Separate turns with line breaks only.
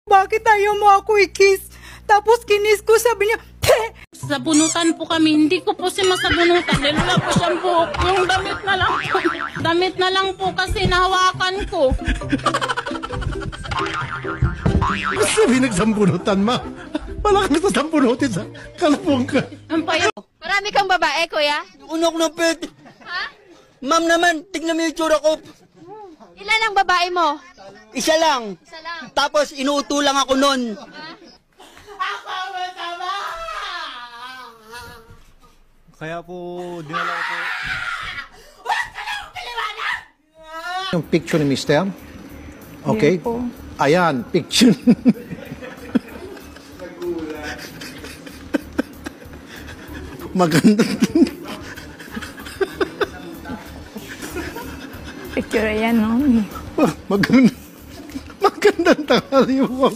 Bakit ayaw mo ako i-kiss? Tapos kinis ko, sabi niya, "Te!"
Sabunutan po kami. Hindi ko po si masabunutan. Dahil wala po siyang buhok. Yung damit na lang po. Damit na lang po kasi nahawakan ko.
Sabi nagsambunutan, ma. Wala kami sa sambunutin sa kalapong ka.
Ang payo.
Marami kang babae, kuya?
Unok na pet.
Ha?
Ma'am naman, tignan mo yung tsura ko.
Ilan ang babae mo?
Isa lang.
Isa lang.
Tapos inuuto lang ako nun.
Kaya po, dinala ko po. Yung picture ni Mister. Okay? Ayan, picture. Maganda.
Picture yan, no?
Maganda. Magandang tanghali mo.